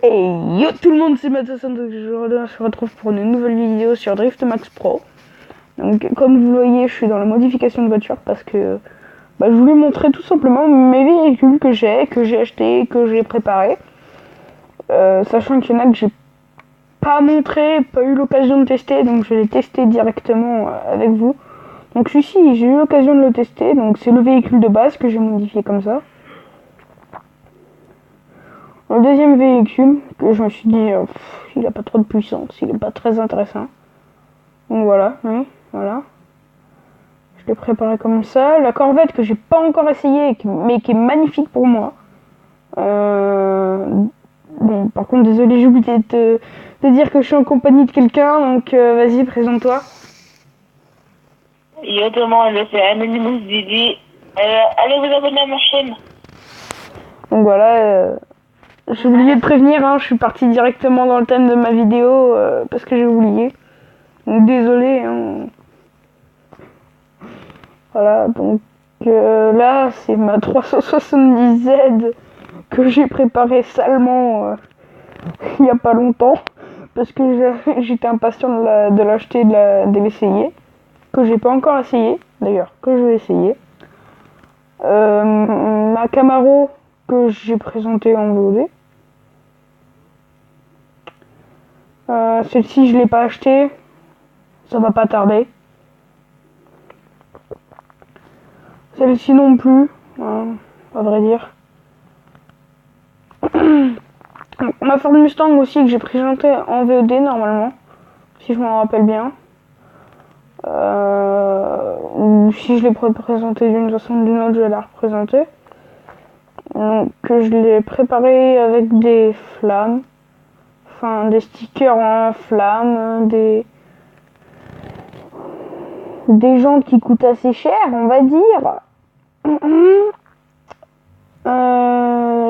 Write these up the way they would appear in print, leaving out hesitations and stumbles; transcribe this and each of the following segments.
Et yo tout le monde, c'est Mathias, donc je se retrouve pour une nouvelle vidéo sur Drift Max Pro. Donc comme vous le voyez, je suis dans la modification de voiture parce que je voulais montrer tout simplement mes véhicules que j'ai achetés, que j'ai préparés. Sachant qu'il y en a que j'ai pas montré, pas eu l'occasion de tester, donc je vais les tester directement avec vous. Donc celui-ci, j'ai eu l'occasion de le tester, donc c'est le véhicule de base que j'ai modifié comme ça. Le deuxième véhicule, que je me suis dit, il a pas trop de puissance, il est pas très intéressant. Donc voilà, oui, voilà. Je l'ai préparé comme ça. La Corvette que j'ai pas encore essayé, mais qui est magnifique pour moi. Bon, par contre, désolé, j'ai oublié de dire que je suis en compagnie de quelqu'un, donc vas-y, présente-toi. Yo tout le monde, c'est Anonymous Didi. Allez vous abonner à ma chaîne. Donc voilà, j'ai oublié de prévenir, hein, je suis partie directement dans le thème de ma vidéo parce que j'ai oublié. Donc désolé. Hein. Voilà, donc là, c'est ma 370Z que j'ai préparée salement il n'y a pas longtemps parce que j'étais impatient de l'acheter, de l'essayer, que j'ai pas encore essayé d'ailleurs, que je vais essayer. Ma Camaro que j'ai présentée en VOD. Celle-ci je l'ai pas achetée, ça va pas tarder. Celle-ci non plus, à vrai dire. Ma Ford Mustang aussi que j'ai présentée en VOD normalement, si je m'en rappelle bien. Si je l'ai présentée d'une façon ou d'une autre, je vais la représenter. Donc je l'ai préparée avec des flammes, enfin des stickers en flammes, des jantes qui coûtent assez cher, on va dire.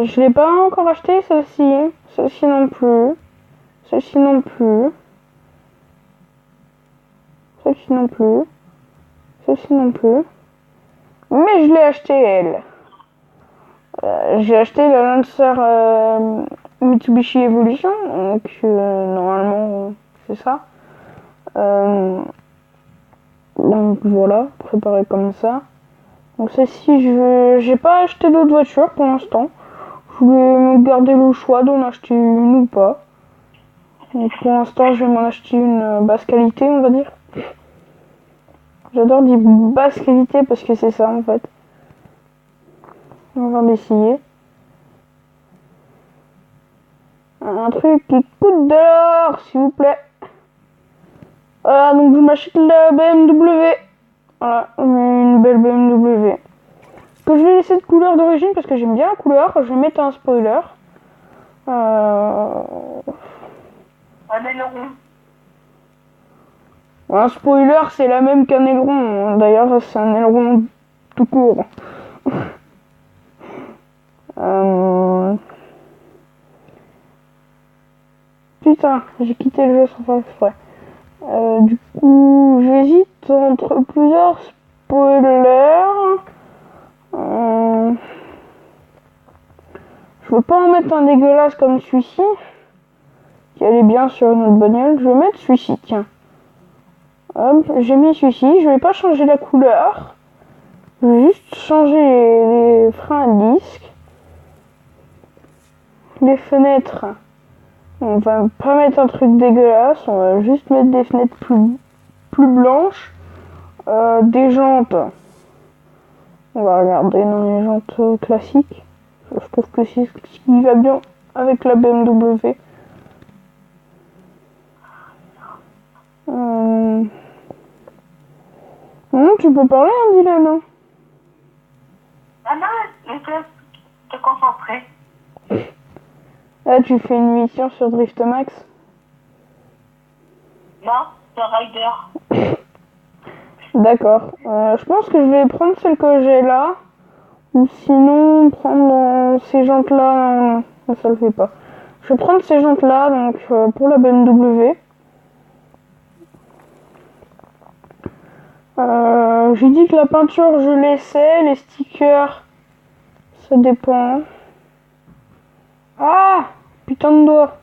Je l'ai pas encore acheté celle-ci, celle-ci non plus, celle-ci non plus, celle-ci non plus, celle-ci non plus. Mais je l'ai acheté elle. J'ai acheté la Lancer Mitsubishi Evolution, donc normalement c'est ça. Donc voilà, préparé comme ça. Donc celle-ci, j'ai pas acheté d'autres voitures pour l'instant. Je voulais me garder le choix d'en acheter une ou pas. Donc pour l'instant, je vais m'en acheter une basse qualité, on va dire. J'adore dire basse qualité parce que c'est ça en fait. On va l'essayer. Un truc qui coûte de l'or, s'il vous plaît. Voilà, donc je m'achète la BMW. Voilà, une belle BMW. Que je vais laisser de couleur d'origine parce que j'aime bien la couleur. Je vais mettre un spoiler. Un aileron. Un spoiler, c'est la même qu'un aileron. D'ailleurs, c'est un aileron tout court. Putain, j'ai quitté le jeu sans faire exprès. Du coup, j'hésite entre plusieurs spoilers. Je veux pas en mettre un dégueulasse comme celui-ci, qui allait bien sur une autre bagnole. Je vais mettre celui-ci, tiens. Hop, j'ai mis celui-ci. Je vais pas changer la couleur. Je vais juste changer les freins à disque. Les fenêtres. On va pas mettre un truc dégueulasse. On va juste mettre des fenêtres plus blanches. Des jantes. On va regarder dans les jantes classiques. Je trouve que c'est ce qui va bien avec la BMW. Tu peux parler, hein, Dylan, hein. Ah non, je te concentrer. Là, tu fais une mission sur Drift Max. Non, c'est Rider. D'accord. Je pense que je vais prendre celle que j'ai là. Ou sinon, prendre ces jantes-là. Non, ça le fait pas. Je vais prendre ces jantes-là donc pour la BMW. J'ai dit que la peinture, je laissais. Les stickers, ça dépend. Ah! Putain! putain de doigt.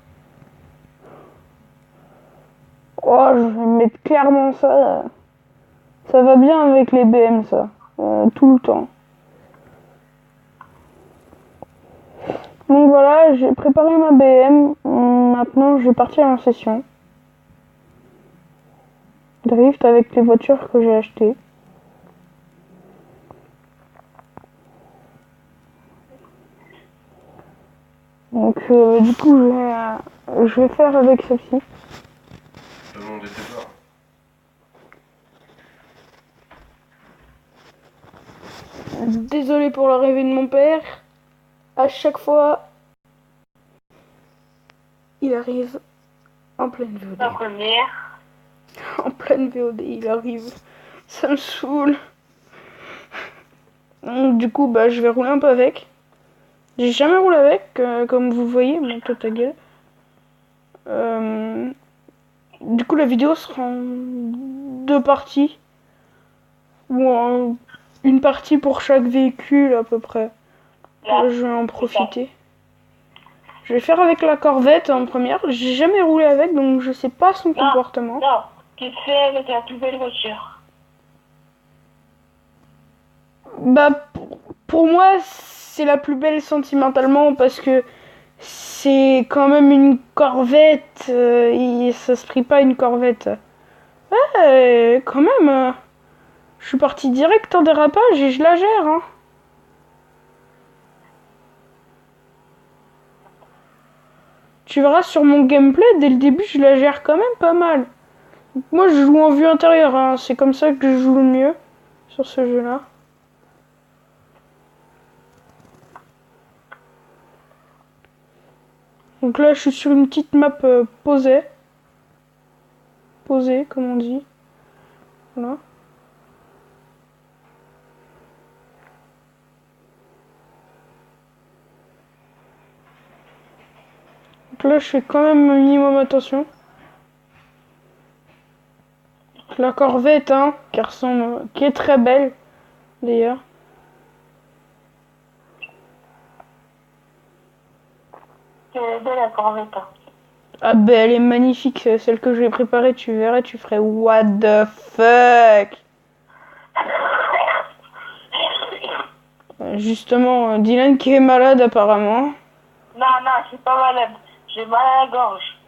Oh, je vais mettre clairement ça. Ça va bien avec les BM, ça. Tout le temps. Donc voilà, j'ai préparé ma BM. Maintenant, je vais partir en session. Drift avec les voitures que j'ai achetées. Donc du coup, je vais faire avec celle-ci. Demande tes peurs. Désolé pour l'arrivée de mon père. À chaque fois, il arrive en pleine VOD. La première. En pleine VOD, il arrive. Ça me saoule. Donc, du coup, bah, je vais rouler un peu avec. J'ai jamais roulé avec, comme vous voyez. Bon, toi, ta gueule. Du coup, la vidéo sera en 2 parties. Ou en une partie pour chaque véhicule, à peu près. Là. Je vais en profiter. Je vais faire avec la Corvette en première. J'ai jamais roulé avec, donc je sais pas son comportement. Non, tu fais avec la plus belle voiture. Bah, pour moi, c'est la plus belle sentimentalement parce que c'est quand même une Corvette. Et ça se prie pas une Corvette. Ouais, quand même. Je suis parti direct en dérapage et je la gère. Hein. Tu verras sur mon gameplay, dès le début, je la gère quand même pas mal. Moi, je joue en vue intérieure. Hein. C'est comme ça que je joue le mieux sur ce jeu-là. Donc là, je suis sur une petite map posée. Posée, comme on dit. Voilà. Donc là, je fais quand même un minimum attention. La Corvette, hein, qui est très belle, d'ailleurs. C'est belle la Corvette. Ah ben, elle est magnifique, celle que j'ai préparée, tu verrais, tu ferais what the fuck. Justement, Dylan qui est malade apparemment. Non, je suis pas malade. J'ai mal à la gorge.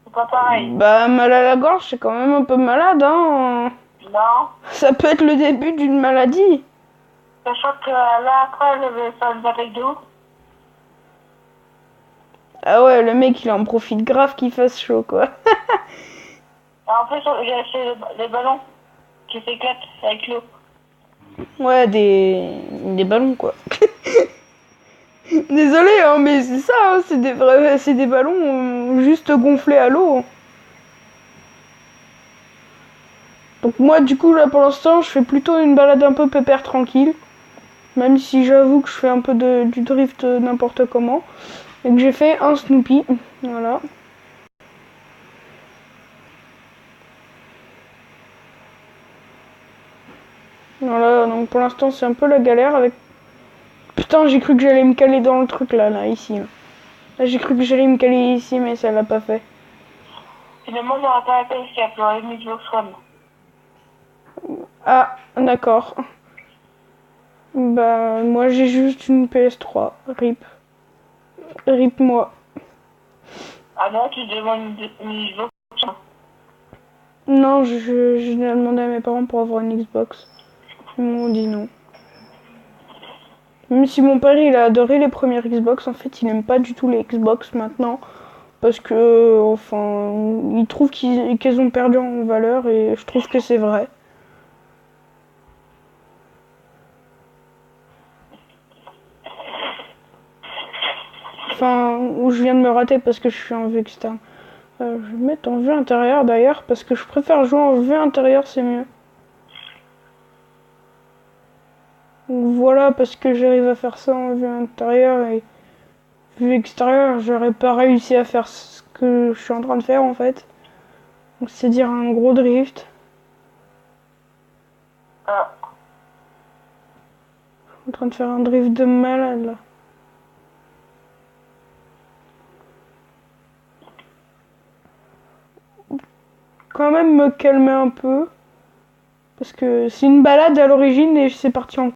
C'est pas pareil. Bah, mal à la gorge, c'est quand même un peu malade, hein. Non. Ça peut être le début d'une maladie. Sachant que là, après, je vais faire une bataille d'eau. Ah ouais, le mec, il en profite grave qu'il fasse chaud, quoi. En plus, j'ai acheté des ballons qui s'éclatent avec l'eau. Ouais, des ballons, quoi. Désolé, hein, mais c'est ça, hein, c'est des ballons juste gonflés à l'eau. Donc moi, du coup, là, pour l'instant, je fais plutôt une balade un peu pépère tranquille. Même si j'avoue que je fais un peu du drift n'importe comment. Et que j'ai fait un Snoopy. Voilà. Voilà, donc pour l'instant, c'est un peu la galère avec... Putain, j'ai cru que j'allais me caler dans le truc, là, ici. Là, j'ai cru que j'allais me caler ici, mais ça l'a pas fait. Finalement, j'aurais pas appelé si elle aurait mis Xbox One. Ah, d'accord. Bah, moi, j'ai juste une PS3. RIP. RIP, moi. Ah non, tu demandes une Xbox One. Non, je l'ai demandé à mes parents pour avoir une Xbox. Ils m'ont dit non. Même si mon père, il a adoré les premières Xbox, en fait, il aime pas du tout les Xbox maintenant. Parce que, enfin, il trouve qu'elles ont perdu en valeur et je trouve que c'est vrai. Enfin, où je viens de me rater parce que je suis en vue externe. Je vais mettre en vue intérieure d'ailleurs parce que je préfère jouer en vue intérieure, c'est mieux. Donc voilà, parce que j'arrive à faire ça en vue intérieure et vue extérieure, j'aurais pas réussi à faire ce que je suis en train de faire en fait. Donc c'est dire un gros drift. Ah. Je suis en train de faire un drift de malade là. quand même me calmer un peu. Parce que c'est une balade à l'origine et c'est parti en